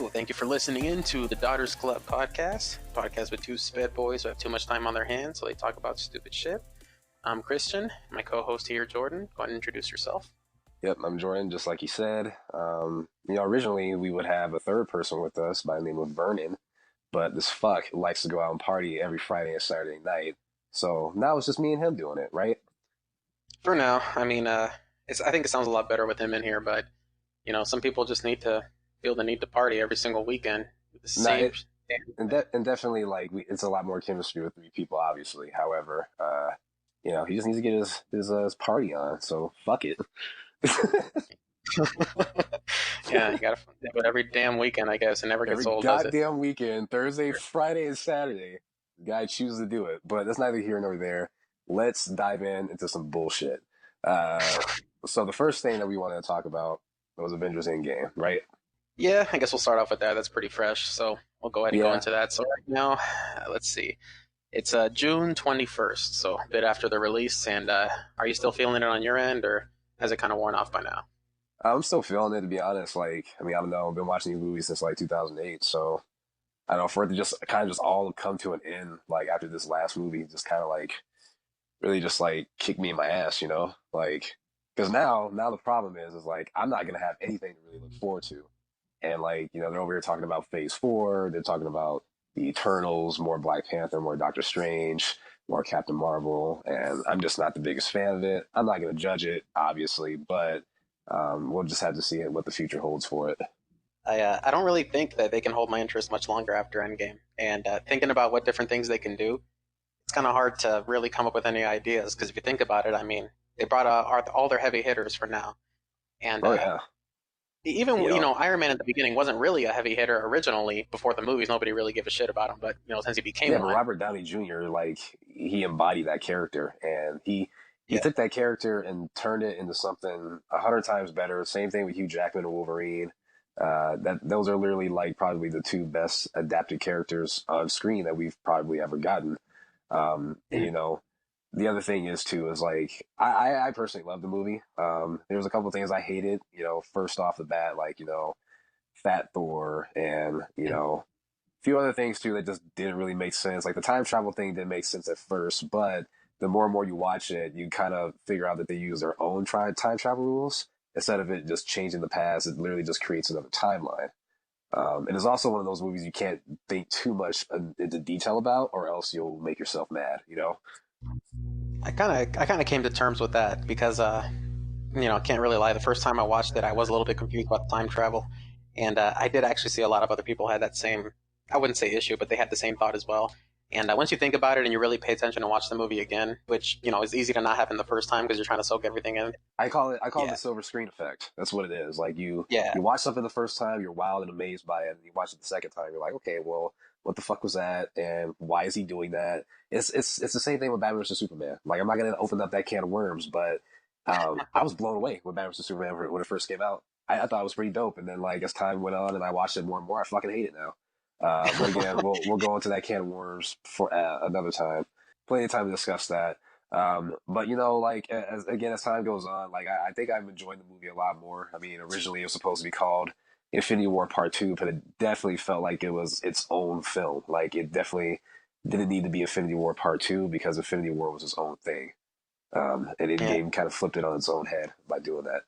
thank you for listening in to the Daughters Club podcast with two sped boys who have too much time on their hands, so they talk about stupid shit. I'm Christian, my co-host here, Jordan. Go ahead and introduce yourself. Yep, I'm Jordan, just like you said. Originally we would have a third person with us by the name of Vernon, but this fuck likes to go out and party every Friday and Saturday night. So now it's just me and him doing it, right? For now, I think it sounds a lot better with him in here, but, some people just need to feel the need to party every single weekend. And definitely, it's a lot more chemistry with three people, obviously. However, he just needs to get his party on, so fuck it. Yeah, you gotta do it every damn weekend, I guess. It never gets old, does it? Every goddamn weekend, Thursday, Friday, and Saturday, the guy chooses to do it. But that's neither here nor there. Let's dive into some bullshit. So the first thing that we wanted to talk about was Avengers Endgame, right? Yeah, I guess we'll start off with that. That's pretty fresh, so we'll go ahead and go into that. So right now, let's see. It's June 21st, so a bit after the release. And are you still feeling it on your end, or has it kind of worn off by now? I'm still feeling it, to be honest. I don't know. I've been watching these movies since 2008, so I don't know, for it to just kind of just all come to an end, after this last movie, just kind of really just kick me in my ass, because now the problem is I'm not gonna have anything to really look forward to, and they're over here talking about Phase 4, they're talking about the Eternals, more Black Panther, more Doctor Strange, more Captain Marvel, and I'm just not the biggest fan of it. I'm not gonna judge it, obviously, but we'll just have to see what the future holds for it. I don't really think that they can hold my interest much longer after Endgame, and thinking about what different things they can do, it's kind of hard to really come up with any ideas, because if you think about it, they brought all their heavy hitters for now. And even Iron Man at the beginning wasn't really a heavy hitter originally. Before the movies, nobody really gave a shit about him, but since he became one, Robert Downey Jr., he embodied that character, and he took that character and turned it into something 100 times better. Same thing with Hugh Jackman and Wolverine. Those are literally probably the two best adapted characters on screen that we've probably ever gotten. The other thing is I personally love the movie. There was a couple of things I hated, first off the bat, Fat Thor, and a few other things too that just didn't really make sense. The time travel thing didn't make sense at first, but the more and more you watch it, you kind of figure out that they use their own time travel rules. Instead of it just changing the past, it literally just creates another timeline. And it's also one of those movies you can't think too much into detail about, or else you'll make yourself mad, I kind of came to terms with that because, I can't really lie. The first time I watched it, I was a little bit confused about time travel. And I did actually see a lot of other people had that same, I wouldn't say issue, but they had the same thought as well. And once you think about it and you really pay attention and watch the movie again, which, is easy to not happen the first time because you're trying to soak everything in. I call it the silver screen effect. That's what it is. You watch something the first time, you're wild and amazed by it, and you watch it the second time, you're like, okay, well, what the fuck was that? And why is he doing that? It's the same thing with Batman vs Superman. I'm not going to open up that can of worms, but I was blown away when Batman vs Superman when it first came out. I thought it was pretty dope. And then as time went on and I watched it more and more, I fucking hate it now. But again, we'll go into that can of worms for another time. Plenty of time to discuss that. But as time goes on, I think I'm enjoying the movie a lot more. Originally it was supposed to be called Infinity War Part 2, but it definitely felt like it was its own film. It definitely didn't need to be Infinity War Part 2 because Infinity War was its own thing. And Endgame kind of flipped it on its own head by doing that.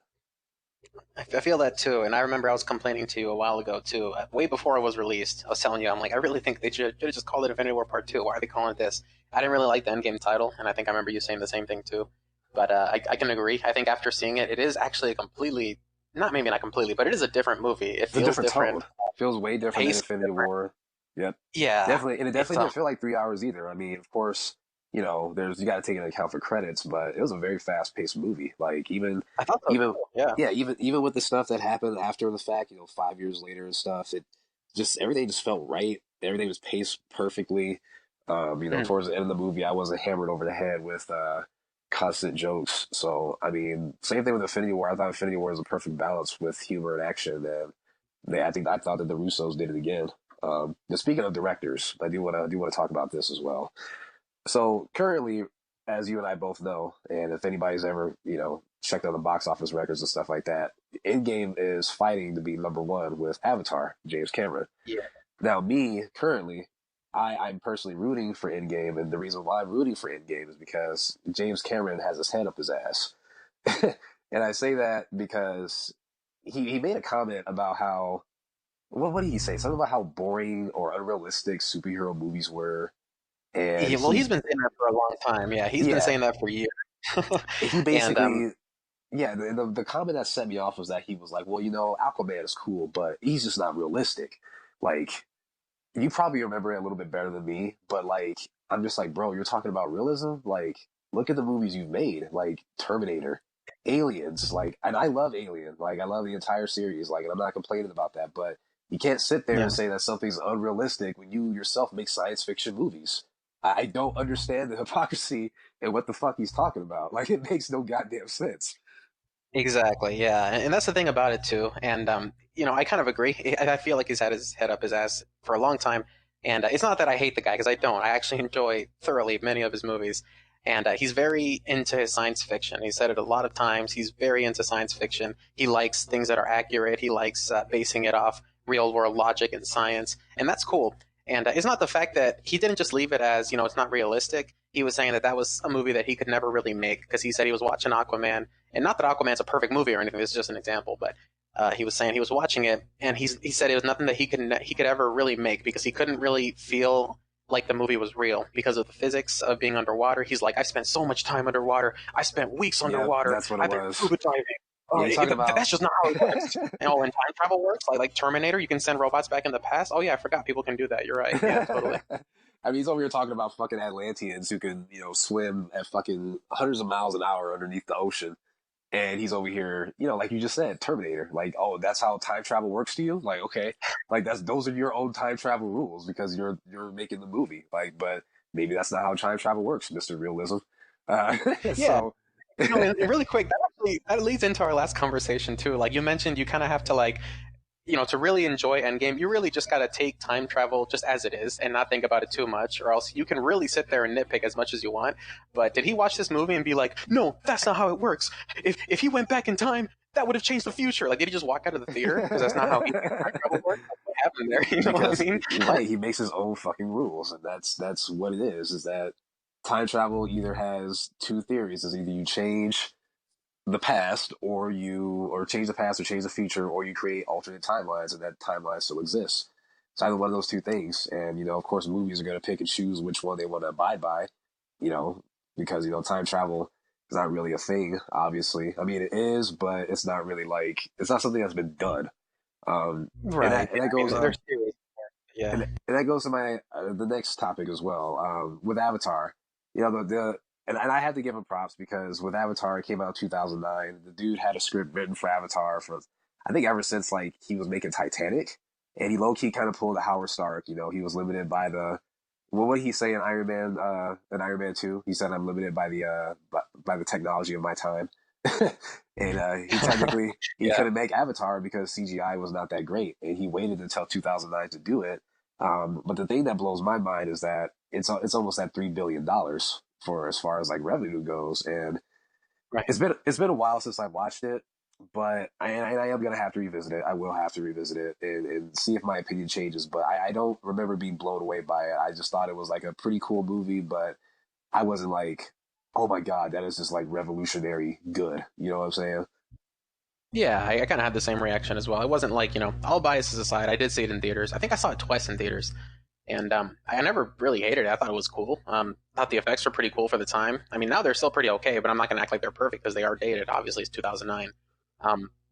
I feel that too, and I remember I was complaining to you a while ago too, way before it was released. I was telling you, I really think they should have just called it Infinity War Part 2. Why are they calling it this? I didn't really like the Endgame title, and I think I remember you saying the same thing too. But I can agree. I think after seeing it, it is actually maybe not completely, but it is a different movie. It feels different. Tone. It feels way different than Infinity War. Yep. Yeah. Definitely, and it definitely didn't feel like 3 hours either. Of course, you got to take into account for credits, but it was a very fast-paced movie. Even with the stuff that happened after the fact, 5 years later and stuff, everything just felt right. Everything was paced perfectly. Towards the end of the movie, I wasn't hammered over the head with constant jokes. So, same thing with Infinity War. I thought Infinity War was a perfect balance with humor and action, and I thought that the Russos did it again. Speaking of directors, I do want to talk about this as well. So currently, as you and I both know, and if anybody's ever, checked on the box office records and stuff like that. Endgame is fighting to be number one with Avatar, James Cameron. Yeah. Now, me currently, I'm personally rooting for Endgame, and the reason why I'm rooting for Endgame is because James Cameron has his head up his ass. And I say that because he made a comment about how, what did he say? Something about how boring or unrealistic superhero movies were. And Well, he's been saying that for a long time. Yeah, he's been yeah, saying that for years. he And basically, yeah, the comment that set me off was that he was like, well, Aquaman is cool, but he's just not realistic. Like, you probably remember it a little bit better than me, but like, I'm just like, bro, you're talking about realism? Like, look at the movies you've made, like Terminator, Aliens, like, and I love Alien, like, I love the entire series, like, and I'm not complaining about that, but you can't sit there and yeah, say that something's unrealistic when you yourself make science fiction movies. I don't understand the hypocrisy and what the fuck he's talking about. Like, it makes no goddamn sense. exactly. Yeah, and that's the thing about it too. And I kind of agree. I feel like he's had his head up his ass for a long time. And it's not that I hate the guy because I don't. I actually enjoy thoroughly many of his movies. And he's very into his science fiction. He said it a lot of times. He's very into science fiction. He likes things that are accurate. He likes basing it off real world logic and science, and that's cool. And it's not the fact that he didn't just leave it as it's not realistic. He was saying that that was a movie that he could never really make because he said he was watching Aquaman, and not that Aquaman's a perfect movie or anything. This is just an example, but he was saying he was watching it, and he said it was nothing that he could ever really make because he couldn't really feel like the movie was real because of the physics of being underwater. He's like, I spent so much time underwater. I spent weeks Yep, underwater. that's what it I've been was. scuba diving. Yeah, you're talking That's about. just not how it works. And when time travel works, like Terminator, you can send robots back in the past. Oh yeah, I forgot people can do that. You're right. Yeah, totally. I mean, he's over here talking about fucking Atlanteans who can, swim at fucking hundreds of miles an hour underneath the ocean. And he's over here, like you just said, Terminator. Like, oh, that's how time travel works to you? Like, okay. Like those are your own time travel rules because you're making the movie. Like, but maybe that's not how time travel works, Mr. Realism. Uh, Yeah. so And really quick, that leads into our last conversation too. Like you mentioned, you kind of have to to really enjoy Endgame, you really just got to take time travel just as it is and not think about it too much, or else you can really sit there and nitpick as much as you want. But did he watch this movie and be like, no, that's not how it works? If he went back in time, that would have changed the future. Like, did he just walk out of the theater? Because that's not how he thinks time travel works. Like, what happened there? You know what I because mean? you're right, he makes his own fucking rules, and that's what it is that time travel either has two theories: is either you change the past or change the past or change the future, or you create alternate timelines and that timeline still exists. It's either one of those two things. And of course movies are going to pick and choose which one they want to abide by, you know because time travel is not really a thing, obviously. I mean, it is, but it's not really, like, it's not something that's been done. And Right. that Yeah, and that I goes mean, there's theories. Yeah. and that goes to my the next topic as well. With Avatar, the and I had to give him props because with Avatar, it came out in 2009. The dude had a script written for Avatar for, I think, ever since like he was making Titanic, and he low key kind of pulled a Howard Stark. He was limited by the, well, what did he say in Iron Man? In Iron Man 2, he said, "I'm limited by the by the technology of my time." And he Yeah. couldn't make Avatar because CGI was not that great, and he waited until 2009 to do it. But the thing that blows my mind is that it's almost at $3 billion for as far as like revenue goes, and Right. it's been a while since I watched it, but I am gonna have to revisit it. I will have to revisit it and see if my opinion changes. But I don't remember being blown away by it. I just thought it was like a pretty cool movie, but I wasn't like, oh my god, that is just like revolutionary good. You know what I'm saying? Yeah, I kind of had the same reaction as well. It wasn't like, all biases aside, I did see it in theaters. I think I saw it twice in theaters. And I never really hated it. I thought it was cool. Thought the effects were pretty cool for the time. I mean, now they're still pretty okay, but I'm not going to act like they're perfect because they are dated. Obviously, it's 2009.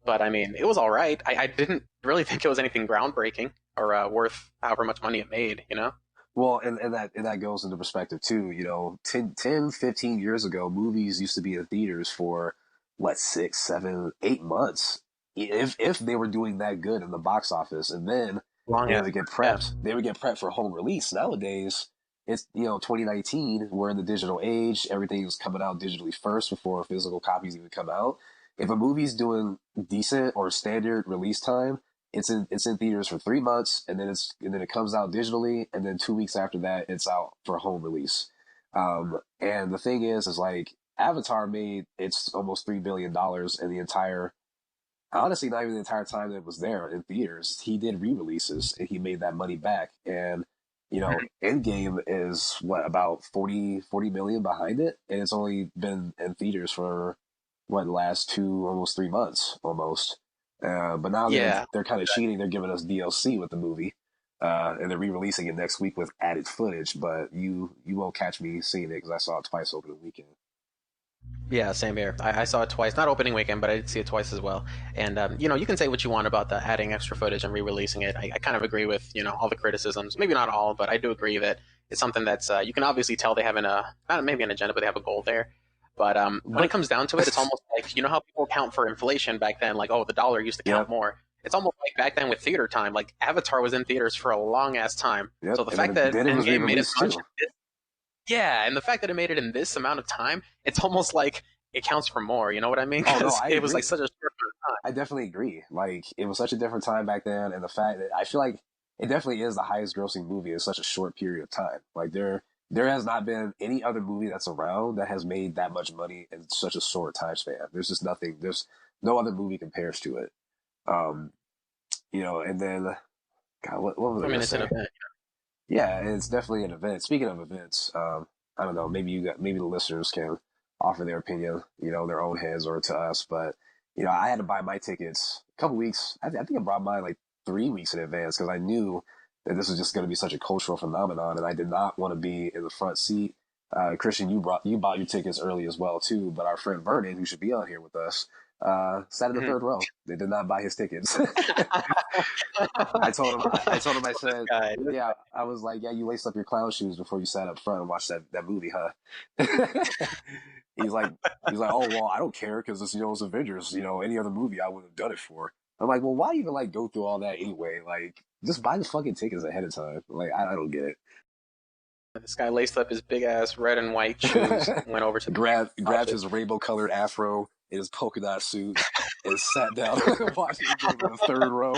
But I mean, it was all right. I didn't really think it was anything groundbreaking or worth however much money it made, you know? Well, and that goes into perspective too. 10, 15 years ago, movies used to be in theaters for what, 6, 7, 8 months, if they were doing that good in the box office, and then Long they ass. would get Yeah. prepped. They would get prepped for home release. Nowadays, it's 2019. We're in the digital age. Everything's coming out digitally first before physical copies even come out. If a movie's doing decent or standard release time, it's in theaters for 3 months, and then it comes out digitally, and then 2 weeks after that, it's out for home release. And the thing is like Avatar made its almost $3 billion in the entire, honestly, not even the entire time that it was there in theaters. He did re-releases and he made that money back. And Endgame is what, about 40 million behind it, and it's only been in theaters for what, the last 2 almost 3 months almost. But now Yeah. they're kind of cheating. They're giving us DLC with the movie, and they're re-releasing it next week with added footage. But you won't catch me seeing it because I saw it twice over the weekend. Yeah, same here. I saw it twice, not opening weekend, but I did see it twice as well. And you can say what you want about the adding extra footage and re-releasing it. I kind of agree with all the criticisms. Maybe not all, but I do agree that it's something that's you can obviously tell they have not maybe an agenda, but they have a goal there. But when it comes down to it, it's almost like how people count for inflation back then, like, oh, the dollar used to count Yep. more. It's almost like back then with theater time. Like Avatar was in theaters for a long ass time. Yep. So the And fact that then it was Endgame made it re-released punch too. yeah, and the fact that it made it in this amount of time, it's almost like it counts for more. You know what I mean? Oh no, Because I it was like agree. such a short time. I definitely agree. Like, it was such a different time back then, and the fact that I feel like it definitely is the highest grossing movie in such a short period of time. Like, there has not been any other movie that's around that has made that much money in such a short time span. There's just nothing. There's no other movie compares to it. Um, and then God, what was I I gonna mean, it's an say? event. Yeah, it's definitely an event. Speaking of events, I don't know. Maybe the listeners can offer their opinion, their own heads or to us. But I had to buy my tickets a couple weeks. I think I bought mine like 3 weeks in advance because I knew that this was just going to be such a cultural phenomenon, and I did not want to be in the front seat. Christian, you bought your tickets early as well too, but our friend Vernon, who should be on here with us, sat in the Mhm. third row. They did not buy his tickets. I This said, guy. yeah, I was like, yeah, you laced up your clown shoes before you sat up front and watched that movie, huh? he's like, he's like, oh well, I don't care because it's Avengers. Any other movie I would have done it for. I'm like, well, why even like go through all that anyway? Like, just buy the fucking tickets ahead of time. Like, I don't get it. This guy laced up his big ass red and white shoes, went over to the Grabbed watch it. his rainbow colored afro in his polka dot suit and sat down and watched the game in the third row.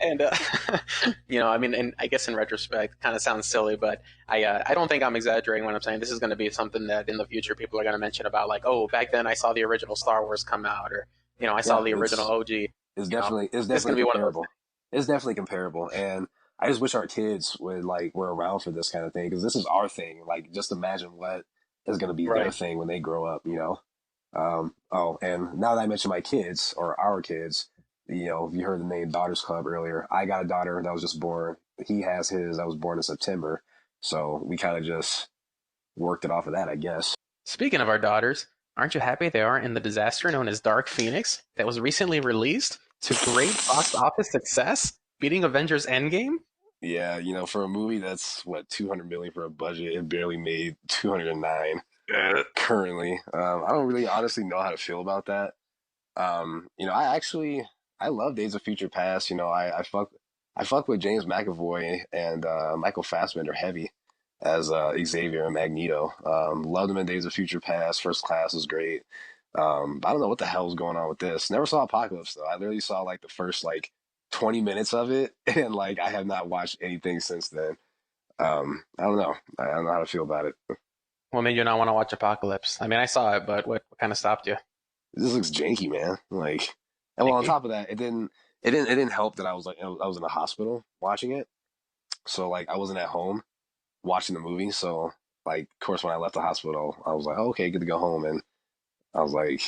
And I mean, and I guess in retrospect, kind of sounds silly, but I don't think I'm exaggerating when I'm saying this is going to be something that in the future people are going to mention about, like, oh, back then I saw the original Star Wars come out, or I saw Yeah, the original OG. it's It's going definitely to be one of those comparable. It's definitely comparable, and I just wish our kids were around for this kind of thing because this is our thing. Like, just imagine what is going to be things. their Right. thing when they grow up. Oh, and now that I mentioned my kids or our kids, if you heard the name Daughters Club earlier, I got a daughter that was just born. He has his that was born in September, so we kind of just worked it off of that, I guess. Speaking of our daughters, aren't you happy they are in the disaster known as Dark Phoenix that was recently released to great box office success, beating Avengers Endgame? Yeah, for a movie that's what 200 million for a budget, it barely made 209 currently. I don't really honestly know how to feel about that. I love Days of Future Past. I fuck with James McAvoy and Michael Fassbender heavy as Xavier and Magneto. Loved them in Days of Future Past. First Class was great. But I don't know what the hell's going on with this. Never saw Apocalypse though. I literally saw like the first like 20 minutes of it, and like I have not watched anything since then. I don't know. I don't know how to feel about it. What made you not want to watch Apocalypse? I mean, I saw it, but what kind of stopped you? It just looks janky, man. Like, and well, on Janky? top of that, it didn't help that I was in a hospital watching it, so like I wasn't at home watching the movie. So like, of course, when I left the hospital, I was like, oh, okay, good to go home, and I was like,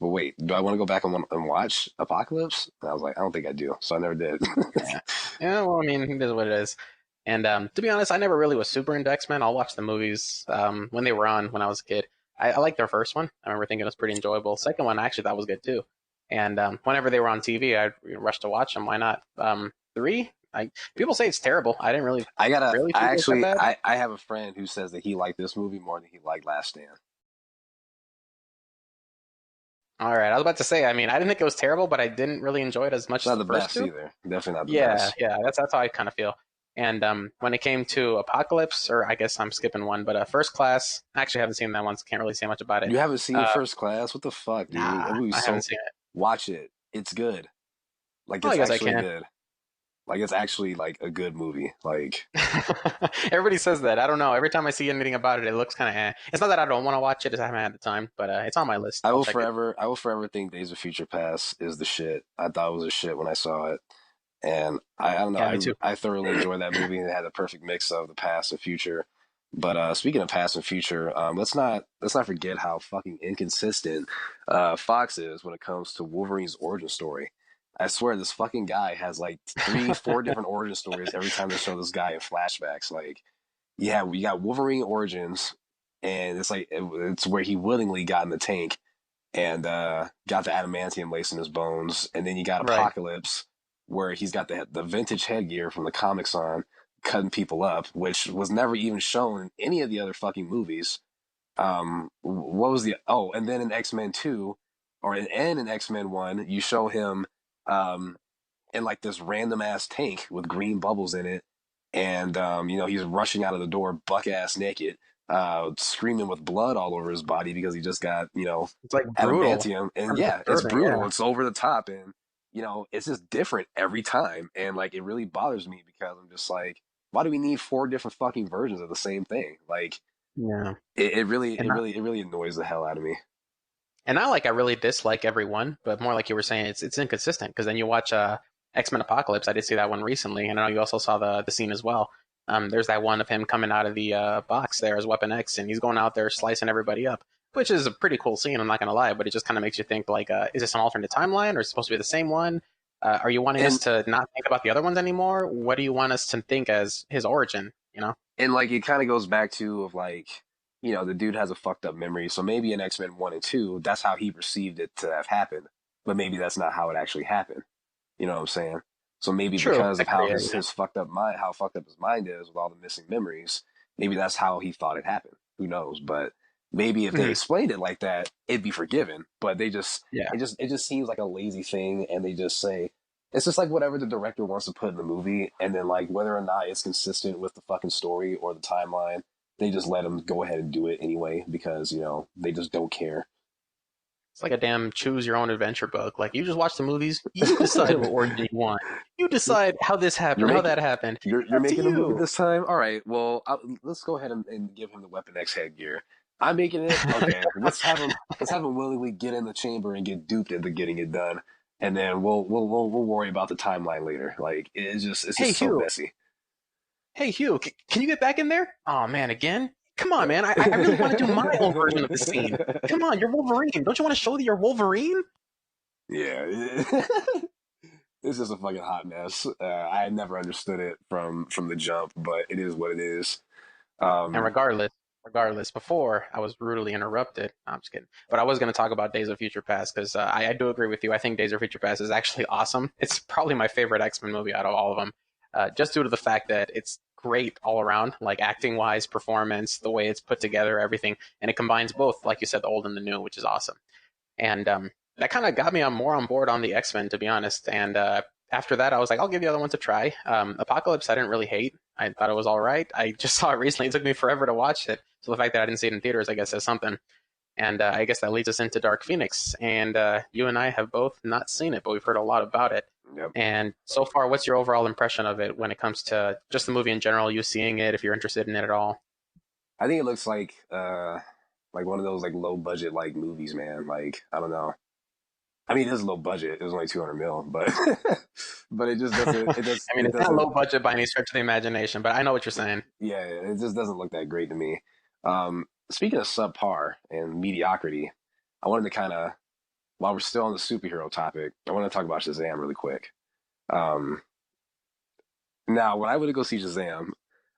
but wait, do I want to go back and watch Apocalypse? And I was like, I don't think I do, so I never did. Yeah. Yeah, well, I mean, it is what it is. And to be honest, I never really was super into X-Men. I'll watch the movies when they were on when I was a kid. I liked their first one. I remember thinking it was pretty enjoyable. Second one, I actually thought was good too. And whenever they were on TV, I'd rush to watch them. Why not? Three, people say it's terrible. I didn't really think it was that bad. I have a friend who says that he liked this movie more than he liked Last Stand. All right, I was about to say. I mean, I didn't think it was terrible, but I didn't really enjoy it as much It's as not the the first best two. either. Definitely not the Yeah, best. yeah, that's how I kind of feel. And when it came to Apocalypse, or I guess I'm skipping one, but First Class, I actually haven't seen that one, so can't really say much about it. You haven't seen Uh, First Class? What the fuck, dude? That nah, movie's I haven't so. seen it. Watch it. It's good. Like, Well, it's I guess I actually can. good. Like it's actually like a good movie. Like Everybody says that. I don't know. Every time I see anything about it, it looks kind of eh. It's not that I don't want to watch it; it's I haven't had the time. But it's on my list. I'll check it. I will forever think Days of Future Past is the shit. I thought it was a shit when I saw it. And I don't Yeah, me know, too. I thoroughly enjoyed that movie. It had a perfect mix of the past and future. But speaking of past and future, let's not forget how fucking inconsistent Fox is when it comes to Wolverine's origin story. I swear this fucking guy has like three, four different origin stories every time they show this guy in flashbacks. Like, yeah, we got Wolverine origins, and it's like it's where he willingly got in the tank and got the adamantium lace in his bones. And then you got Right. Apocalypse, where he's got the vintage headgear from the comics on, cutting people up, which was never even shown in any of the other fucking movies. What was the and then in X-Men 2, or in X-Men 1, you show him um in like this random ass tank with green bubbles in it, and he's rushing out of the door buck ass naked, screaming with blood all over his body because he just got It's like brutal. adamantium, and Kind of yeah, it's disturbing. brutal, Yeah. it's over the top, and it's just different every time, and like it really bothers me because I'm just like, why do we need four different fucking versions of the same thing? Like Yeah. it And not, really it really annoys the hell out of me. and not like I really dislike everyone, but more like you were saying, it's inconsistent. Because then you watch X Men Apocalypse. I did see that one recently, and I know you also saw the scene as well. There's that one of him coming out of the box there as Weapon X, and he's going out there slicing everybody up, which is a pretty cool scene. I'm not gonna lie, but it just kind of makes you think like, is this an alternate timeline, or is it supposed to be the same one? Are you wanting us And to not think about the other ones anymore? What do you want us to think as his origin? You know? And like it kind of goes back to of like the dude has a fucked up memory, so maybe in X-Men 1 and 2 that's how he perceived it to have happened, but maybe that's not how it actually happened. You know what I'm saying? So maybe True. because I of how agree. his fucked up mind, how fucked up his mind is with all the missing memories, maybe that's how he thought it happened. Who knows? But maybe if they Mhm. explained it like that, it'd be forgiven. But they just Yeah. it just seems like a lazy thing, and they just say it's just like whatever the director wants to put in the movie, and then like whether or not it's consistent with the fucking story or the timeline, they just let them go ahead and do it anyway because they just don't care. It's like a damn choose your own adventure book. Like you just watch the movies, you decide what origin you want. You decide how this You're happened, how making that happened. It's you're up to making a movie you. this time. All right. Well, let's go ahead and give him the Weapon X headgear. I'm making it. Okay. Let's have him willingly get in the chamber and get duped into getting it done, and then we'll worry about the timeline later. Like it's Hey just so Hugh, messy. hey Hugh, can you get back in there? Oh man, again? Come on, man. I really want to do my own version of the scene. Come on, you're Wolverine. Don't you want to show that you're Wolverine? Yeah. It's just a fucking hot mess. I never understood it from the jump, but it is what it is. And Um, regardless, before I was rudely interrupted. No, I'm just kidding. But I was going to talk about Days of Future Past because I do agree with you. I think Days of Future Past is actually awesome. It's probably my favorite X-Men movie out of all of them, just due to the fact that it's great all around, like acting wise, performance, the way it's put together, everything, and it combines both, like you said, the old and the new, which is awesome. And that kind of got me on more on board on the X-Men, to be honest. And after that, I was like, I'll give the other ones a try. Apocalypse, I didn't really hate. I thought it was all right. I just saw it recently. It took me forever to watch it. So the fact that I didn't see it in theaters, I guess, says something. And I guess that leads us into Dark Phoenix. And you and I have both not seen it, but we've heard a lot about it. yep. And so far, what's your overall impression of it when it comes to just the movie in general? You seeing it, if you're interested in it at all? I think it looks like one of those like low budget like movies, man. Like I don't know. I mean, it is low budget. It was only 200 mil, but but it just doesn't. I mean, It it's not doesn't. low budget by any stretch of the imagination, but I know what you're saying. Yeah, it just doesn't look that great to me. Speaking of subpar and mediocrity, I wanted to kind of, while we're still on the superhero topic, I want to talk about Shazam really quick. Um, Now, when I went to go see Shazam,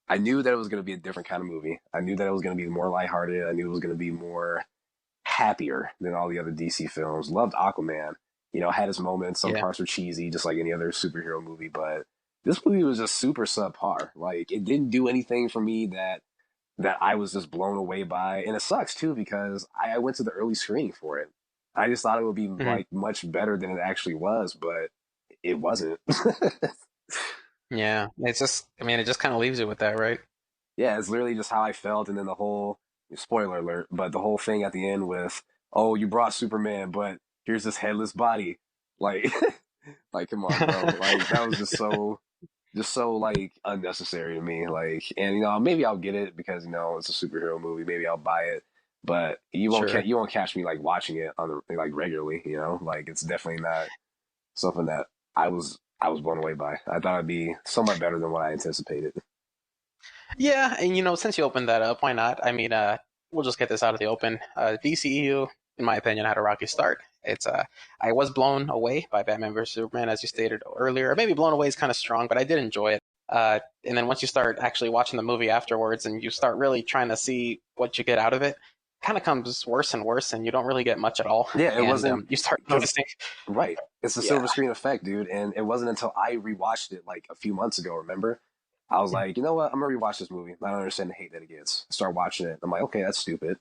I knew that it was going to be a different kind of movie. I knew that it was going to be more lighthearted. I knew it was going to be more happier than all the other DC films. Loved Aquaman. Had its moments. Some Yeah. parts were cheesy, just like any other superhero movie. But this movie was just super subpar. Like it didn't do anything for me that I was just blown away by. And it sucks too because I went to the early screening for it. I just thought it would be Mhm. like much better than it actually was, but it wasn't. Yeah, it's just, I mean, it just kind of leaves you with that, right? Yeah, it's literally just how I felt, and then the whole spoiler alert, but the whole thing at the end with, oh, you brought Superman, but here's this headless body, like, like come on, bro, like that was just so. just so like unnecessary to me. Like, and maybe I'll get it because it's a superhero movie. Maybe I'll buy it, but Sure. you won't catch me like watching it on the like regularly. Like it's definitely not something that I was blown away by. I thought it'd be somewhat better than what I anticipated. Yeah, and since you opened that up, why not? I mean, we'll just get this out of the open. DCEU, in my opinion, had a rocky start. I was blown away by Batman vs Superman, as you stated earlier. Maybe blown away is kind of strong, but I did enjoy it. And then once you start actually watching the movie afterwards, and you start really trying to see what you get out of it, kind of comes worse and worse, and you don't really get much at all. Yeah, it And wasn't you start because noticing, right, it's the yeah, silver screen effect, dude. And it wasn't until I rewatched it like a few months ago. Remember, I was like, you know what? I'm gonna rewatch this movie. I don't understand the hate that it gets. Start watching it. I'm like, okay, that's stupid.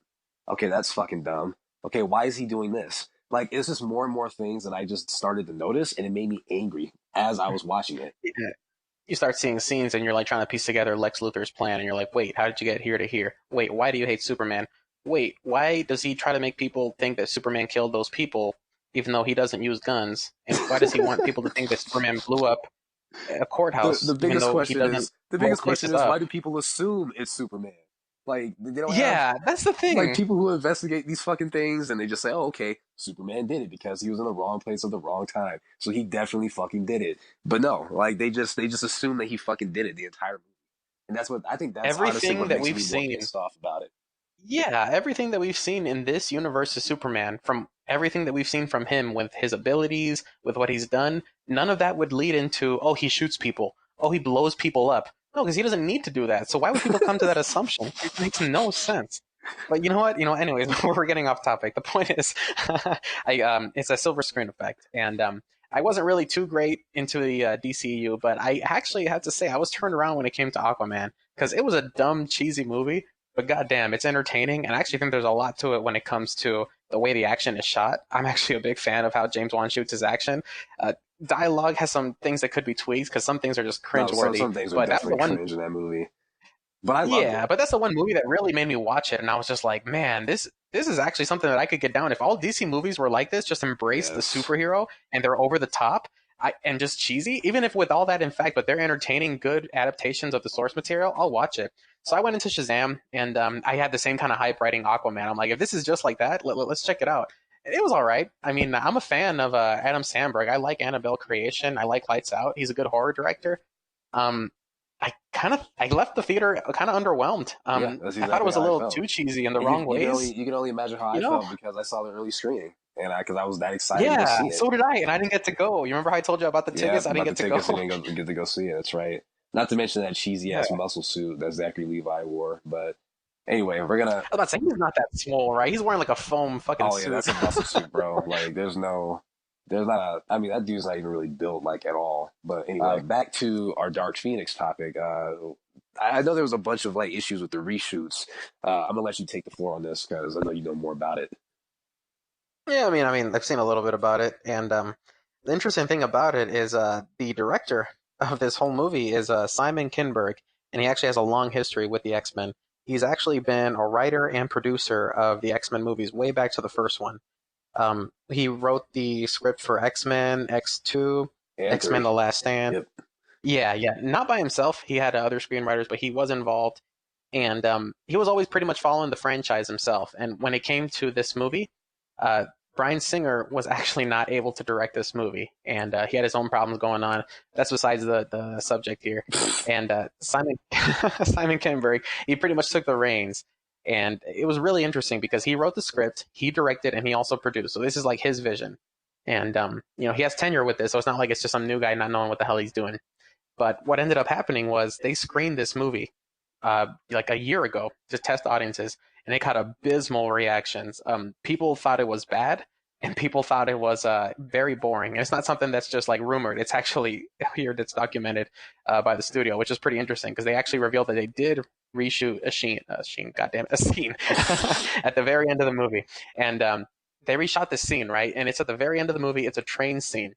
Okay, that's fucking dumb. Okay, why is he doing this? Like, it's just more and more things that I just started to notice, and it made me angry as I was watching it. yeah. You start seeing scenes and you're like trying to piece together Lex Luthor's plan and you're like, wait, how did you get here to here? Wait, why do you hate Superman? Wait, why does he try to make people think that Superman killed those people even though he doesn't use guns? And why does he want people to think that Superman blew up a courthouse even though he doesn't The blow biggest question places is up? why do people assume it's Superman? Like they don't have Yeah, that's the like thing. people who investigate these fucking things and they just say, oh, okay, Superman did it because he was in the wrong place at the wrong time. So he definitely fucking did it. But no, like they just assume that he fucking did it the entire movie. And that's what I think that's honestly Everything what that makes we've me more seen pissed off about it. Yeah, everything that we've seen in this universe is Superman, from everything that we've seen from him with his abilities, with what he's done, none of that would lead into, oh, he shoots people, oh, he blows people up. No, because he doesn't need to do that. So why would people come to that assumption? It makes no sense. But you know what? Anyways, we're getting off topic. The point is, it's a silver screen effect, and I wasn't really too great into the DCU, but I actually have to say I was turned around when it came to Aquaman because it was a dumb, cheesy movie, but goddamn, it's entertaining, and I actually think there's a lot to it when it comes to the way the action is shot. I'm actually a big fan of how James Wan shoots his action. Uh, Dialogue has some things that could be tweaked because some things are just No, cringeworthy. some things are But that's the definitely one, cringe in that movie. But I loved yeah. it. But that's the one movie that really made me watch it, and I was just like, man, this is actually something that I could get down. If all DC movies were like this, just embrace the Yes. superhero and they're over the top. And just cheesy, even if with all that in fact, but they're entertaining, good adaptations of the source material, I'll watch it. So I went into Shazam, and I had the same kind of hype writing Aquaman. I'm like, if this is just like that, let's check it out. It was all right. I mean, I'm a fan of Adam Sandberg. I like Annabelle Creation. I like Lights Out. He's a good horror director. Um, I left the theater kind of underwhelmed. Yeah, that's I thought it exactly was a how I little felt. too cheesy in the And wrong ways. you can only imagine how You I know, felt because I saw the early screening and because I was that excited to go yeah. see it. So did I, and I didn't get to go. You remember how I told you about the Yeah, tickets? I didn't about the get to go. tickets, you didn't get to go see it. That's right. Not to mention that cheesy Yeah. ass muscle suit that Zachary Levi wore. But anyway, we're gonna. I was about to say he's not that small, right? He's wearing like a foam fucking Oh yeah, suit. that's a muscle suit, bro. Like, there's not a. I mean, that dude's not even really built like at all. But anyway, back to our Dark Phoenix topic. I know there was a bunch of like issues with the reshoots. I'm gonna let you take the floor on this because I know you know more about it. Yeah, I've seen a little bit about it, and the interesting thing about it is the director of this whole movie is Simon Kinberg, and he actually has a long history with the X Men. He's actually been a writer and producer of the X Men movies way back to the first one. He wrote the script for X Men, X2, And X Men: three. The Last Stand. Yep. Yeah, yeah, not by himself. He had other screenwriters, but he was involved, and he was always pretty much following the franchise himself. And when it came to this movie, uh, Bryan Singer was actually not able to direct this movie, and he had his own problems going on. That's besides the subject here. And Simon Simon Kinberg, he pretty much took the reins, and it was really interesting because he wrote the script, he directed, and he also produced. So this is like his vision, and he has tenure with this, so it's not like it's just some new guy not knowing what the hell he's doing. But what ended up happening was they screened this movie like a year ago to test audiences, and it got abysmal reactions. People thought it was bad, and people thought it was very boring. And it's not something that's just like rumored. It's actually here that's documented by the studio, which is pretty interesting because they actually revealed that they did reshoot a scene at the very end of the movie, and they reshot this scene, right? And it's at the very end of the movie. It's a train scene,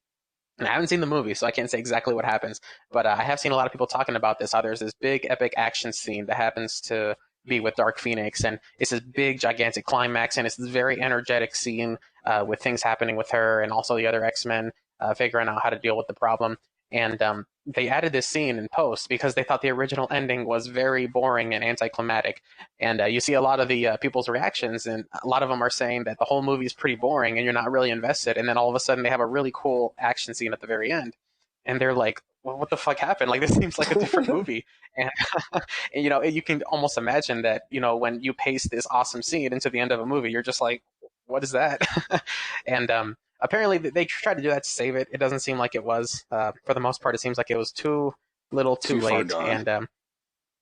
and I haven't seen the movie, so I can't say exactly what happens. But I have seen a lot of people talking about this. How there's this big epic action scene that happens to be with Dark Phoenix, and it's this big gigantic climax, and it's this very energetic scene with things happening with her, and also the other X Men figuring out how to deal with the problem. And they added this scene in post because they thought the original ending was very boring and anticlimactic. And you see a lot of the people's reactions, and a lot of them are saying that the whole movie is pretty boring and you're not really invested. And then all of a sudden they have a really cool action scene at the very end, and they're like, well, what the fuck happened? Like, this seems like a different movie. And, and, you can almost imagine that, when you paste this awesome scene into the end of a movie, you're just like, what is that? And apparently they tried to do that to save it. It doesn't seem like it was. For the most part, it seems like it was too little, too far late. gone. And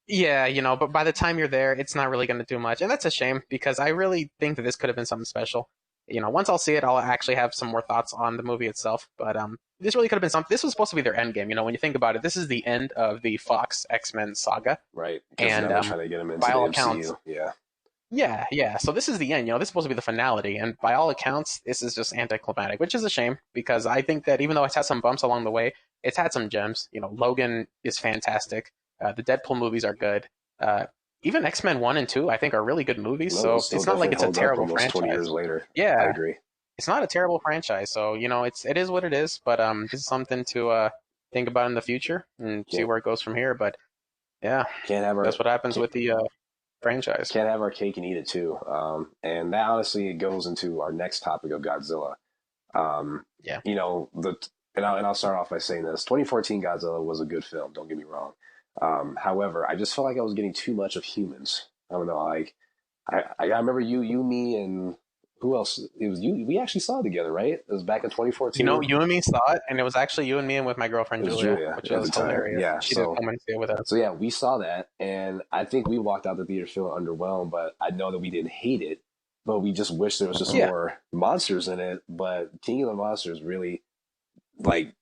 yeah, but by the time you're there, it's not really going to do much. And that's a shame because I really think that this could have been something special. Once I'll see it, I'll actually have some more thoughts on the movie itself. But this really could have been something. This was supposed to be their end game. When you think about it, this is the end of the Fox X-Men saga. Right. And now they're trying to get them into by the all MCU. accounts, Yeah. yeah. So this is the end. This is supposed to be the finality, and by all accounts, this is just anticlimactic, which is a shame because I think that even though it's had some bumps along the way, it's had some gems. Logan is fantastic. The Deadpool movies are good. Even X-Men 1 and 2, I think, are really good movies. No, so it's not like it's a terrible franchise. 20 years later. Yeah, I agree. It's not a terrible franchise. So it is what it is. But this is something to think about in the future and see where it goes from here. But yeah, that's what happens with the franchise. Can't have our cake and eat it too. And that honestly goes into our next topic of Godzilla. Yeah. And I'll start off by saying this: 2014 Godzilla was a good film. Don't get me wrong. However, I just felt like I was getting too much of humans. I don't know. Like, I remember you, me, and who else? It was you. We actually saw it together, right? It was back in 2014. You and me saw it, and it was actually you and me and with my girlfriend Julia, which was hilarious. Yeah, she did come and stay with us. So yeah, we saw that, and I think we walked out the theater feeling underwhelmed. But I know that we didn't hate it, but we just wish there was just more monsters in it. But King of the Monsters really, like,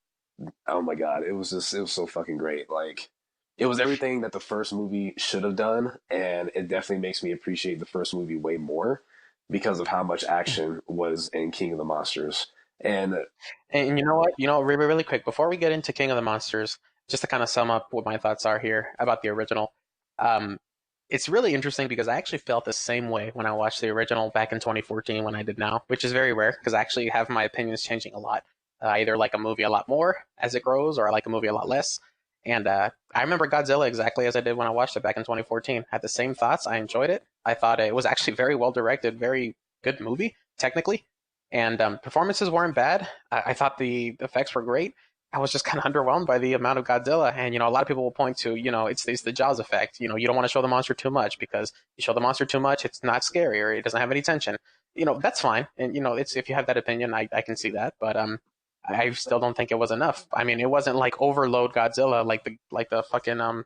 oh my god, it was so fucking great. Like, it was everything that the first movie should have done, and it definitely makes me appreciate the first movie way more because of how much action was in King of the Monsters. And you know what? Really, really quick, before we get into King of the Monsters, just to kind of sum up what my thoughts are here about the original, it's really interesting because I actually felt the same way when I watched the original back in 2014 when I did now, which is very rare because I actually have my opinions changing a lot. I either like a movie a lot more as it grows or I like a movie a lot less. And I remember Godzilla exactly as I did when I watched it back in 2014. I had the same thoughts. I enjoyed it. I thought it was actually very well directed, very good movie, technically. And performances weren't bad. I thought the effects were great. I was just kind of underwhelmed by the amount of Godzilla. And, a lot of people will point to, it's the Jaws effect. You don't want to show the monster too much because you show the monster too much, it's not scary or it doesn't have any tension. That's fine. And, it's if you have that opinion, I can see that. But I still don't think it was enough. I mean, it wasn't like overload Godzilla, like the fucking the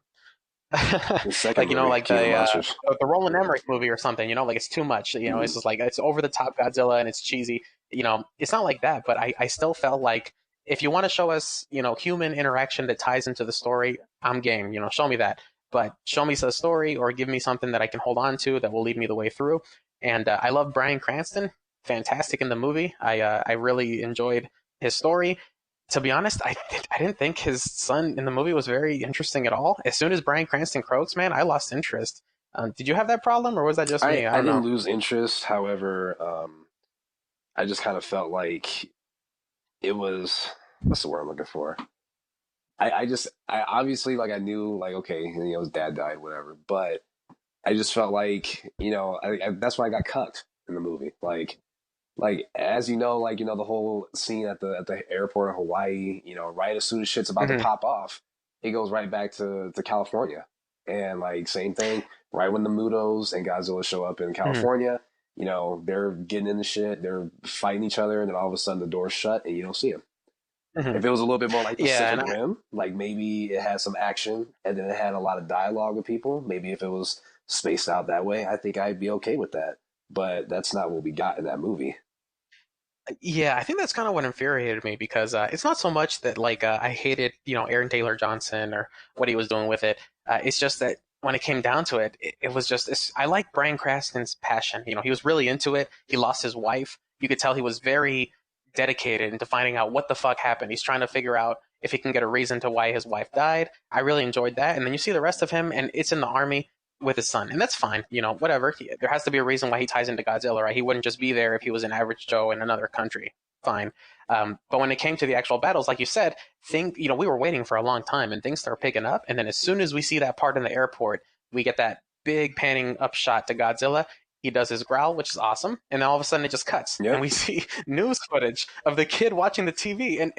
Roland Emmerich movie or something. Like it's too much. It's just like it's over the top Godzilla and it's cheesy. It's not like that. But I still felt like if you want to show us, human interaction that ties into the story, I'm game. Show me that. But show me the story or give me something that I can hold on to that will lead me the way through. And I love Bryan Cranston. Fantastic in the movie. I really enjoyed his story. To be honest, I didn't think his son in the movie was very interesting at all. As soon as Bryan Cranston croaks, man, I lost interest. Did you have that problem, or was that just me? I didn't lose interest. However, I just kind of felt like it was, what's the word I'm looking for? I obviously, like, I knew, like, okay, his dad died, whatever, but I just felt like, that's why I got cucked in the movie. Like, as the whole scene at the airport in Hawaii, right as soon as shit's about to pop off, it goes right back to California. And, like, same thing, right when the Mutos and Godzilla show up in California, they're getting into shit, they're fighting each other, and then all of a sudden the door's shut and you don't see them. If it was a little bit more like Pacific Rim, like maybe it had some action and then it had a lot of dialogue with people, maybe if it was spaced out that way, I think I'd be okay with that. But that's not what we got in that movie. Yeah, I think that's kind of what infuriated me because it's not so much that I hated Aaron Taylor Johnson or what he was doing with it. It's just that when it came down to it, it was just I like Bryan Cranston's passion. He was really into it. He lost his wife. You could tell he was very dedicated into finding out what the fuck happened. He's trying to figure out if he can get a reason to why his wife died. I really enjoyed that. And then you see the rest of him, and it's in the army with his son, and that's fine. Whatever. There has to be a reason why he ties into Godzilla, right? He wouldn't just be there if he was an average Joe in another country. fine. But when it came to the actual battles, like you said, we were waiting for a long time, and things start picking up. And then as soon as we see that part in the airport, we get that big panning up shot to Godzilla. He does his growl, which is awesome, and then all of a sudden it just cuts, and Yep. we see news footage of the kid watching the TV. And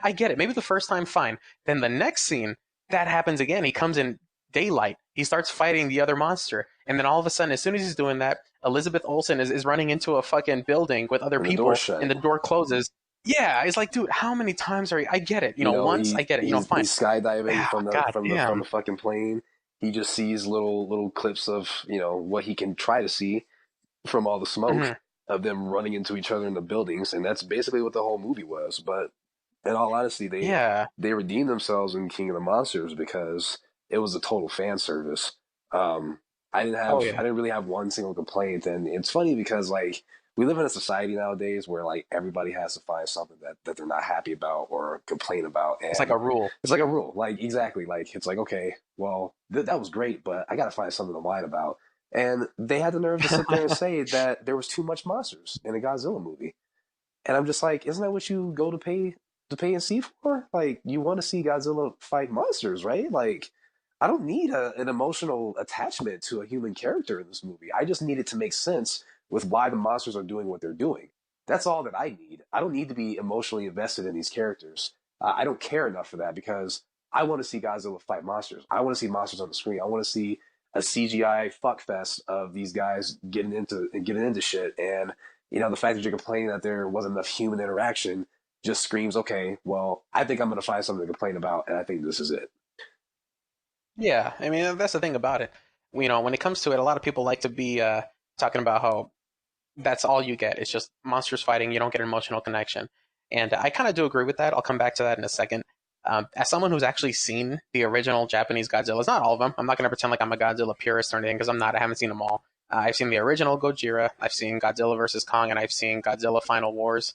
I get it. Maybe the first time, fine. Then the next scene, that happens again. He comes in daylight. He starts fighting the other monster, and then all of a sudden, as soon as he's doing that, Elizabeth Olsen is running into a fucking building with other And the door's people, shut. and the door closes. Yeah, it's like, dude, how many times are you? I get it. Once I get it. Fine. He's skydiving Ah, from God the damn. fucking plane. He just sees little clips of what he can try to see from all the smoke Mhm. of them running into each other in the buildings, and that's basically what the whole movie was. But in all honesty, Yeah. they redeemed themselves in King of the Monsters because it was a total fan service. Um, Oh yeah. I didn't really have one single complaint, and it's funny because like we live in a society nowadays where like everybody has to find something that they're not happy about or complain about, It's like and a rule. it's like a rule. Like exactly, like it's like okay, well that was great, but I got to find something to whine about. And they had the nerve to sit there and say that there was too much monsters in a Godzilla movie. And I'm just like, isn't that what you go to pay and see for? Like, you want to see Godzilla fight monsters, right? Like, I don't need an emotional attachment to a human character in this movie. I just need it to make sense with why the monsters are doing what they're doing. That's all that I need. I don't need to be emotionally invested in these characters. I don't care enough for that because I want to see Godzilla fight monsters. I want to see monsters on the screen. I want to see a CGI fuckfest of these guys getting into shit. And the fact that you're complaining that there wasn't enough human interaction just screams, okay, well, I think I'm going to find something to complain about, and I think this is it. Yeah. I mean, that's the thing about it. When it comes to it, a lot of people like to be talking about how that's all you get. It's just monsters fighting. You don't get an emotional connection. And I kind of do agree with that. I'll come back to that in a second. As someone who's actually seen the original Japanese Godzillas, not all of them, I'm not going to pretend like I'm a Godzilla purist or anything because I'm not. I haven't seen them all. I've seen the original Gojira, I've seen Godzilla versus Kong, and I've seen Godzilla Final Wars.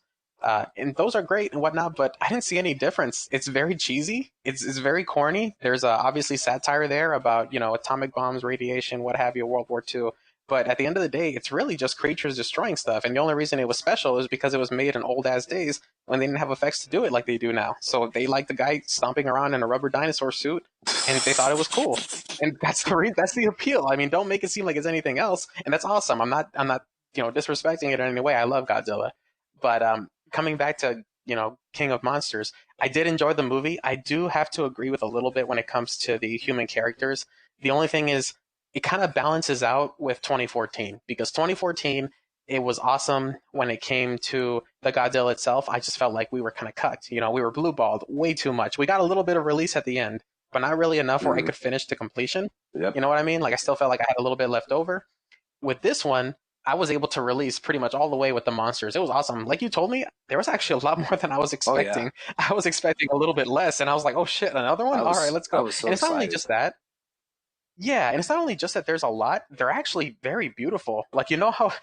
And those are great and whatnot, but I didn't see any difference. It's very cheesy. It's very corny. There's obviously satire there about atomic bombs, radiation, what have you, World War II. But at the end of the day, it's really just creatures destroying stuff. And the only reason it was special is because it was made in old ass days when they didn't have effects to do it like they do now. So they liked the guy stomping around in a rubber dinosaur suit, and they thought it was cool. And that's the appeal. I mean, don't make it seem like it's anything else. And that's awesome. I'm not disrespecting it in any way. I love Godzilla, but coming back to King of Monsters, I did enjoy the movie. I do have to agree with a little bit when it comes to the human characters. The only thing is it kind of balances out with 2014 because 2014 it was awesome when it came to the Godzilla itself. I just felt like we were kind of cucked. We were blue balled way too much. We got a little bit of release at the end, but not really enough where I Mm-hmm. could finish to completion. Yep. You know what I mean? Like I still felt like I had a little bit left over. With this one, I was able to release pretty much all the way with the monsters. It was awesome. Like you told me, there was actually a lot more than I was Oh yeah. expecting. I was expecting a little bit less, and I was like, oh shit, another one? All right, let's I go. was so And it's not only excited. just that. Yeah, and it's not only just that there's a lot, they're actually very beautiful. Like, how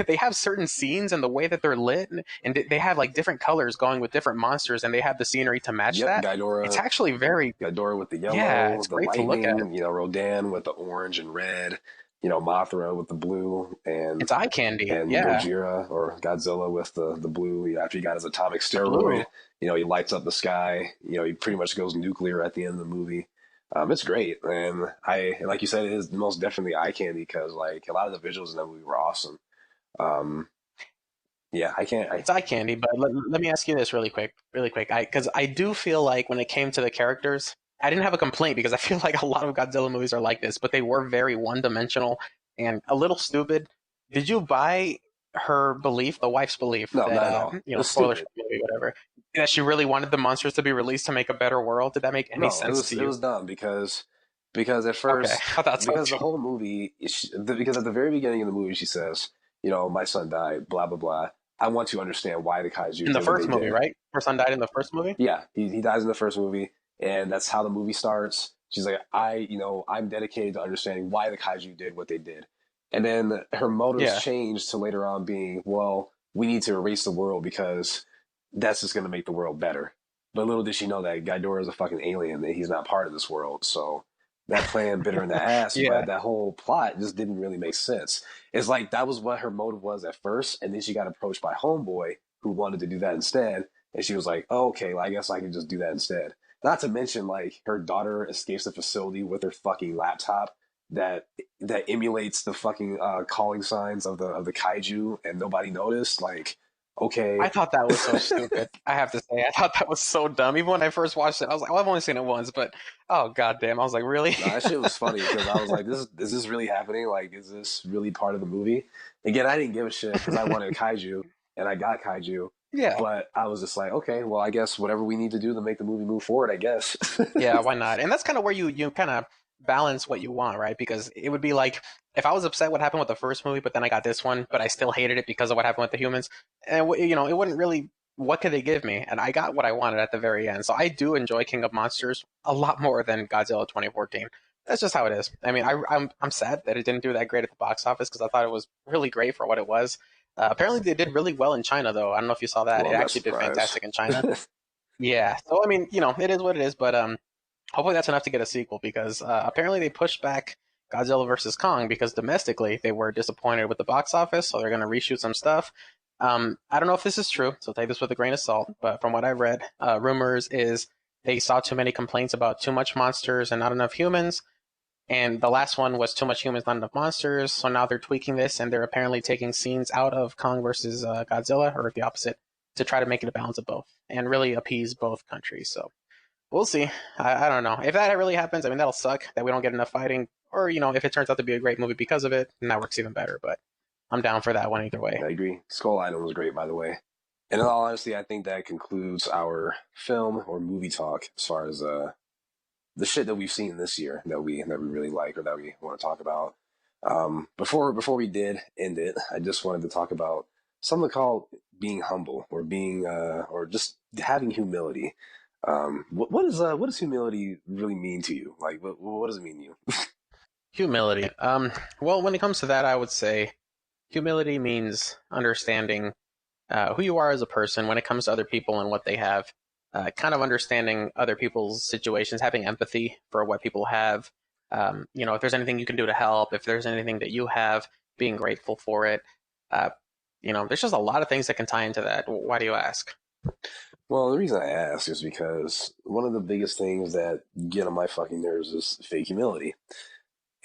they have certain scenes and the way that they're lit, and they have like different colors going with different monsters, and they have the scenery to match Yep, that. It's actually Ghidorah with the yeah, yellow, it's the great to look at. lightning, Rodan with the orange and red, Mothra with the blue, It's eye candy. and Yeah, Gojira or Godzilla with the blue. After he got his atomic the blue. steroid, he lights up the sky. He pretty much goes nuclear at the end of the movie. It's great, and like you said, it is most definitely eye candy because like a lot of the visuals in that movie were awesome. Um, yeah, I can't. It's eye candy, but let me ask you this really quick. Because I do feel like when it came to the characters, I didn't have a complaint because I feel like a lot of Godzilla movies are like this, but they were very one dimensional and a little stupid. Did you buy her belief, the wife's belief, No, that not at all. It was spoilers stupid. for the movie, whatever, that she really wanted the monsters to be released to make a better world? Did that make any No, sense to it you? was dumb because at Okay, first I thought so because the too. whole movie because at the very beginning of the movie she says my son died, blah blah blah. I want to understand why the kaiju In the did what they first movie, did. right? Her son died in the first movie. Yeah, he dies in the first movie, and that's how the movie starts. She's like, I'm dedicated to understanding why the kaiju did what they did. And then her motives Yeah, change to later on being, well, we need to erase the world because that's just going to make the world better. But little did she know that Ghidorah is a fucking alien, that he's not part of this world. So that plan bit her in the ass, yeah, but that whole plot just didn't really make sense. It's like that was what her motive was at first, and then she got approached by Homeboy, who wanted to do that instead. And she was like, oh, okay, well, I guess I can just do that instead. Not to mention, like, her daughter escapes the facility with her fucking laptop that emulates the fucking calling signs of the kaiju, and nobody noticed. Like, I okay, thought that was so stupid. I have to say, I thought that was so dumb. Even when I first watched it, I was like, "Well, I've only seen it once," but oh goddamn, I was like, "Really?" no, that shit was funny because I was like, "This is this really happening? Like, is this really part of the movie?" Again, I didn't give a shit because I wanted kaiju and I got kaiju, Yeah, but I was just like, okay, well, I guess whatever we need to do to make the movie move forward, I guess. yeah, why not? And that's kind of where you kind of balance what you want, right? Because it would be like if I was upset what happened with the first movie, but then I got this one, but I still hated it because of what happened with the humans, and it wouldn't really. What could they give me? And I got what I wanted at the very end. So I do enjoy King of Monsters a lot more than Godzilla 2014. That's just how it is. I mean, I'm sad that it didn't do that great at the box office because I thought it was really great for what it was. Apparently, they did really well in China, though. I don't know if you saw that. Well, It I'm not actually did surprised. fantastic in China. Yeah. So I mean, it is what it is, but hopefully that's enough to get a sequel because apparently they pushed back Godzilla versus Kong because domestically they were disappointed with the box office, so they're going to reshoot some stuff. I don't know if this is true, so take this with a grain of salt. But from what I've read, rumors is they saw too many complaints about too much monsters and not enough humans. And the last one was too much humans, not enough monsters. So now they're tweaking this, and they're apparently taking scenes out of Kong versus Godzilla, or the opposite, to try to make it a balance of both and really appease both countries. So we'll see. I don't know. If that really happens, I mean, that'll suck that we don't get enough fighting. Or, if it turns out to be a great movie because of it, then that works even better. But I'm down for that one either way. I agree. Skull Island was great, by the way. And in all honesty, I think that concludes our film or movie talk as far as the shit that we've seen this year that we really like or that we want to talk about. Before we did end it, I just wanted to talk about something called being humble or being or just having humility. What does humility really mean to you? Like, what does it mean to you? Humility. Well, when it comes to that, I would say humility means understanding who you are as a person when it comes to other people and what they have. Kind of understanding other people's situations, having empathy for what people have. If there's anything you can do to help, if there's anything that you have, being grateful for it. Uh, there's just a lot of things that can tie into that. Why do you ask? Well, the reason I ask is because one of the biggest things that get on my fucking nerves is fake humility.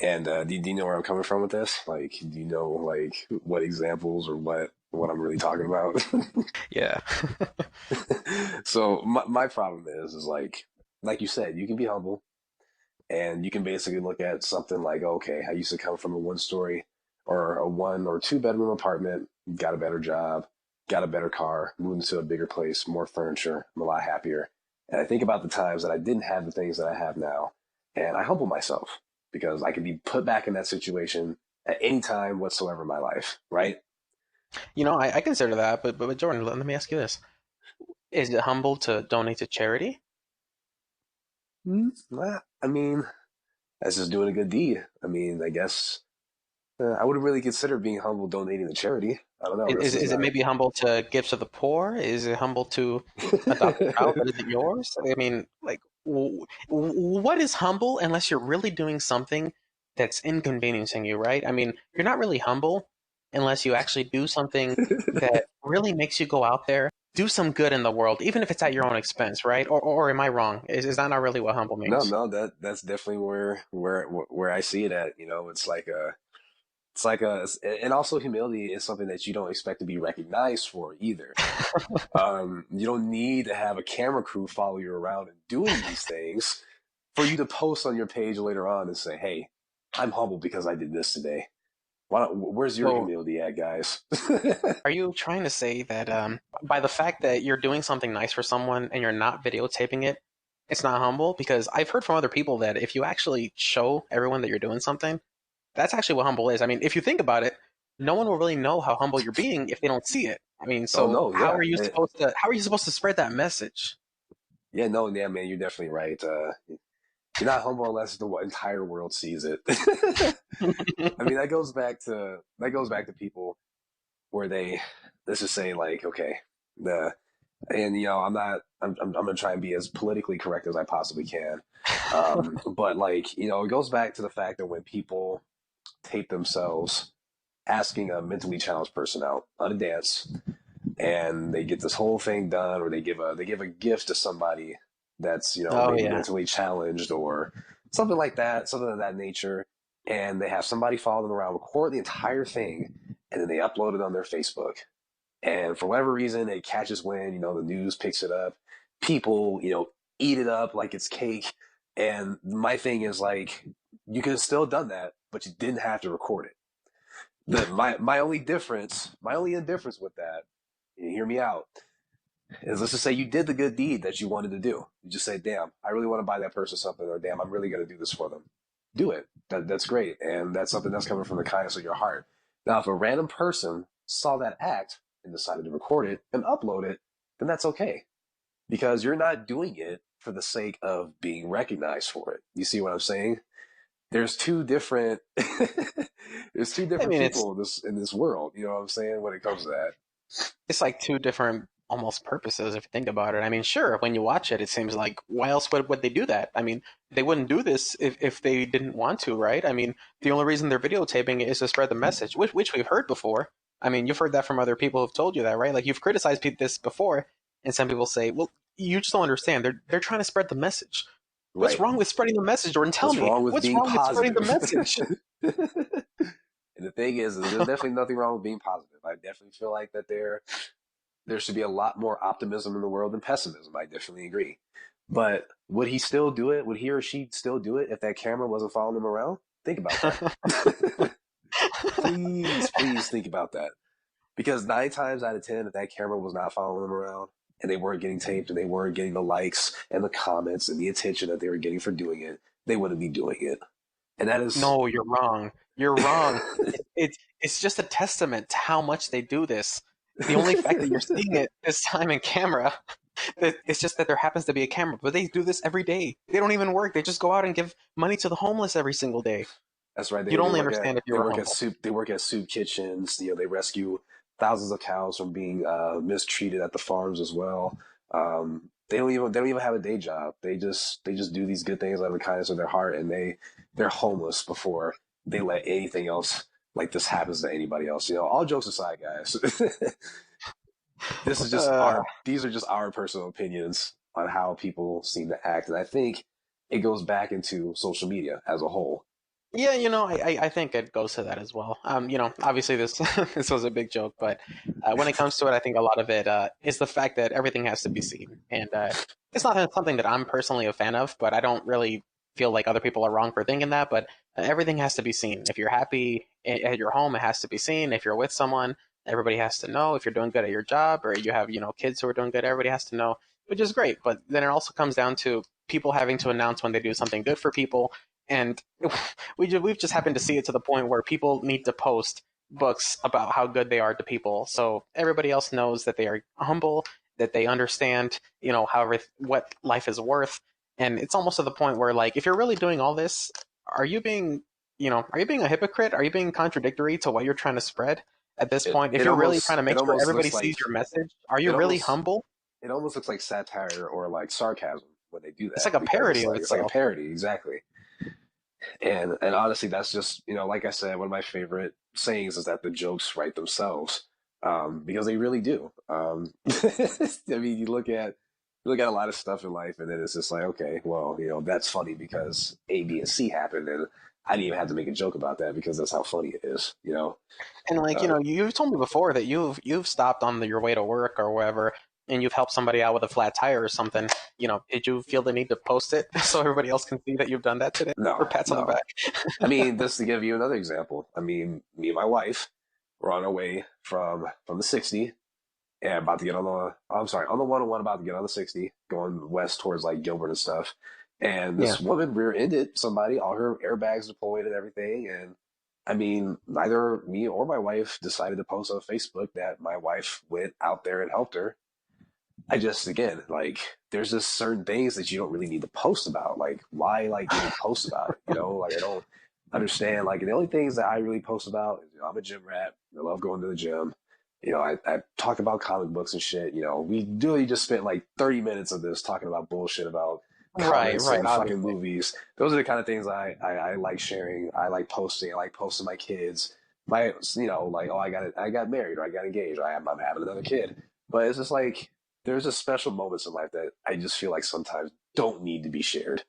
And do you know where I'm coming from with this? Like, do you know like what examples or what I'm really talking about? Yeah. So my problem is like you said, you can be humble and you can basically look at something like, okay, I used to come from a one story or a one or two bedroom apartment, got a better job, got a better car, moved into a bigger place, more furniture, I'm a lot happier. And I think about the times that I didn't have the things that I have now, and I humble myself because I can be put back in that situation at any time whatsoever in my life, right? I consider that, but Jordan, let me ask you this: Is it humble to donate to charity? I mean, that's just doing a good deed. I mean, I guess I wouldn't really consider being humble donating to charity. I don't know. This is Is it not. maybe humble to give to the poor? Is it humble to adopt a child that isn't yours? I mean, like, what is humble unless you're really doing something that's inconveniencing you, right? I mean, you're not really humble unless you actually do something that really makes you go out there, do some good in the world, even if it's at your own expense, right? Or am I wrong? Is that not really what humble No, means? no, that's definitely where I see it at. It's like a, and also humility is something that you don't expect to be recognized for either. You don't need to have a camera crew follow you around and doing these things for you to post on your page later on and say, "Hey, I'm humble because I did this today." Where's your So, humility at, guys? are you trying to say that by the fact that you're doing something nice for someone and you're not videotaping it, it's not humble? Because I've heard from other people that if you actually show everyone that you're doing something, that's actually what humble is. I mean, if you think about it, no one will really know how humble you're being if they don't see it. I mean, Oh so no, yeah, how are you supposed to spread that message? yeah, no, yeah, man, you're definitely right. You're not humble unless the entire world sees it. I mean, that goes back to people where they, let's just say, like, okay, the and I'm gonna try and be as politically correct as I possibly can. But like, it goes back to the fact that when people tape themselves asking a mentally challenged person out on a dance, and they get this whole thing done, or they give a gift to somebody that's, Oh maybe yeah. mentally challenged or something like that, something of that nature, and they have somebody follow them around, record the entire thing, and then they upload it on their Facebook. And for whatever reason, it catches wind, the news picks it up. People, eat it up like it's cake. And my thing is like, you could have still done that, but you didn't have to record it. My only indifference with that, and hear me out, is let's just say you did the good deed that you wanted to do. You just say, damn, I really want to buy that person something, or damn, I'm really going to do this for them. Do it. That's great. And that's something that's coming from the kindness of your heart. Now, if a random person saw that act and decided to record it and upload it, then that's okay. Because you're not doing it for the sake of being recognized for it. You see what I'm saying? There's two different there's two I different mean, people in this world, you know what I'm saying, when it comes to that. it's like two different almost purposes if you think about it. I mean, sure, when you watch it, it seems like why else would they do that? I mean, they wouldn't do this if they didn't want to, right? I mean, the only reason they're videotaping it is to spread the message, which we've heard before. I mean, you've heard that from other people who've told you that, right? Like you've criticized this before, and some people say, "Well, you just don't understand. They're trying to spread the message. What's Right. wrong with spreading the message? Jordan, tell What's me, wrong with what's being wrong with spreading the positive? message?" And the thing is, there's definitely nothing wrong with being positive. I definitely feel like that there should be a lot more optimism in the world than pessimism. I definitely agree. But would he still do it? Would he or she still do it if that camera wasn't following him around? Think about that. Please think about that. Because 9 times out of 10, if that camera was not following them around and they weren't getting taped and they weren't getting the likes and the comments and the attention that they were getting for doing it, they wouldn't be doing it. And that is. No, you're wrong. You're wrong. It's just a testament to how much they do this. The only fact that you're seeing it this time in camera, it's just that there happens to be a camera. But they do this every day. They don't even work. They just go out and give money to the homeless every single day. That's right. You'd They only work at understand if you they were work at humble. soup kitchens. They rescue thousands of cows from being mistreated at the farms as well. They don't even have a day job. They just do these good things out of the kindness of their heart, and they're homeless before they let anything else like this happens to anybody else. All jokes aside, guys. Uh, These are just our personal opinions on how people seem to act, and I think it goes back into social media as a whole. Yeah, I think it goes to that as well. Obviously this this was a big joke, but when it comes to it, I think a lot of it is the fact that everything has to be seen, and it's not something that I'm personally a fan of, but I don't really feel like other people are wrong for thinking that. But everything has to be seen. If you're happy at your home, it has to be seen. If you're with someone, everybody has to know. If you're doing good at your job, or you have kids who are doing good, everybody has to know, which is great. But then it also comes down to people having to announce when they do something good for people, and we've just happened to see it to the point where people need to post books about how good they are to people, so everybody else knows that they are humble, that they understand, what life is worth. And it's almost to the point where, like, if you're really doing all this, are you being, are you being a hypocrite? Are you being contradictory to what you're trying to spread at this It point? If it you're really trying almost to it make sure almost everybody looks sees like your message, are you it really almost humble? it almost looks like satire or like sarcasm when they do It's that, like a because parody it's of like a itself. parody, exactly. And honestly, that's just, like I said, one of my favorite sayings is that the jokes write themselves, because they really do. I mean, you look at a lot of stuff in life, and then it's just like, okay, well, that's funny because A, B, and C happened, and I didn't even have to make a joke about that because that's how funny it is. And like, Uh, you've told me before that you've stopped on your way to work or wherever, and you've helped somebody out with a flat tire or something. Did you feel the need to post it so everybody else can see that you've done that today, or no, pats on the no. back? I mean, just to give you another example, I mean, me and my wife were on our way from the 60 and about to get on the, I'm sorry, on the 101, about to get on the 60, going west towards like Gilbert and stuff. And Yeah. this woman rear-ended somebody, all her airbags deployed and everything. And I mean, neither me or my wife decided to post on Facebook that my wife went out there and helped her. I just, again, like, there's just certain things that you don't really need to post about. Like, why, like, even post about it? Like, I don't understand. Like, the only things that I really post about is, I'm a gym rat. I love going to the gym. I talk about comic books and shit. We really just spent like 30 minutes of this talking about bullshit about Right, comics right, and fucking obviously. movies. Those are the kind of things I like sharing. I like posting. I like posting my kids. Like, oh, I got married or I got engaged or I'm having another kid. But it's just like there's just special moments in life that I just feel like sometimes don't need to be shared.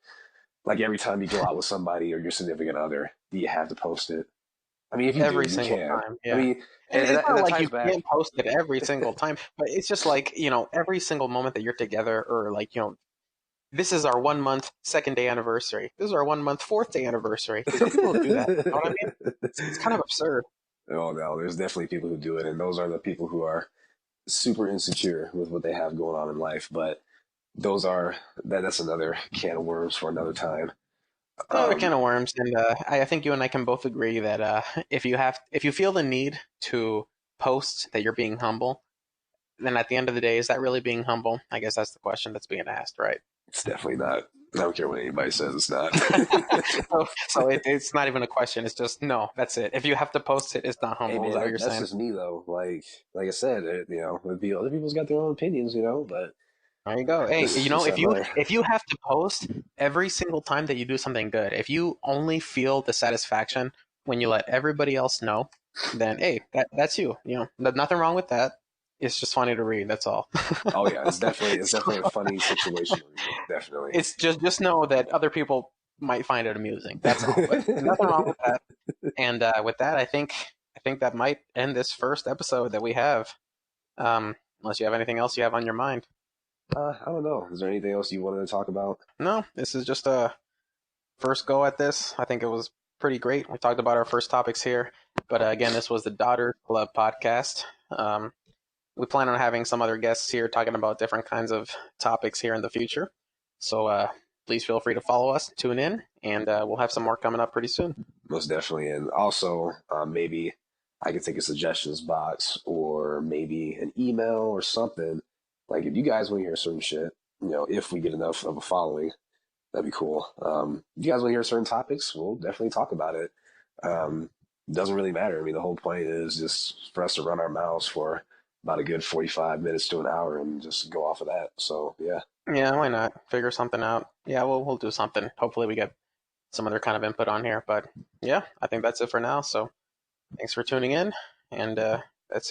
Like every time you go out with somebody or your significant other, do you have to post it? I mean, if you do, Every you single can. time, I yeah. mean, And it's and not that like you ties back. can't post it every single time, but it's just like, every single moment that you're together, or like, this is our 1 month second day anniversary. This is our 1 month fourth day anniversary. Because people do that. You know what I mean? It's kind of absurd. Oh no, there's definitely people who do it, and those are the people who are super insecure with what they have going on in life. But those are that's another can of worms for another time. Another can Um, of worms, and I think you and I can both agree that if you feel the need to post that you're being humble, then at the end of the day, is that really being humble? I guess that's the question that's being asked, right? it's definitely not. I don't care what anybody says. It's not. So it's not even a question. It's just no. That's it. If you have to post it, it's not Hey humble. Is man, that what you're that's saying? just me though. Like I said, other people's got their own opinions, but There you go. Hey, this is if not you mine. if you have to post every single time that you do something good, if you only feel the satisfaction when you let everybody else know, then hey, that's you. Nothing wrong with that. It's just funny to read. That's all. Oh yeah, it's So, definitely a funny situation to read. Definitely. it's just know that other people might find it amusing. That's all. But nothing wrong with that. And with that, I think that might end this first episode that we have. Unless you have anything else you have on your mind. I don't know. Is there anything else you wanted to talk about? No, this is just a first go at this. I think it was pretty great. We talked about our first topics here, but again, this was the Daughter Club podcast. We plan on having some other guests here talking about different kinds of topics here in the future. So please feel free to follow us, tune in, and we'll have some more coming up pretty soon. Most definitely. And also, maybe I could take a suggestions box or maybe an email or something. Like if you guys want to hear certain shit, if we get enough of a following, that'd be cool. If you guys want to hear certain topics, we'll definitely talk about it. Um, doesn't really matter. I mean, the whole point is just for us to run our mouths for about a good 45 minutes to an hour and just go off of that. So, yeah, Yeah, why not figure something out? Yeah, we'll do something. Hopefully, we get some other kind of input on here. But yeah, I think that's it for now. So thanks for tuning in, and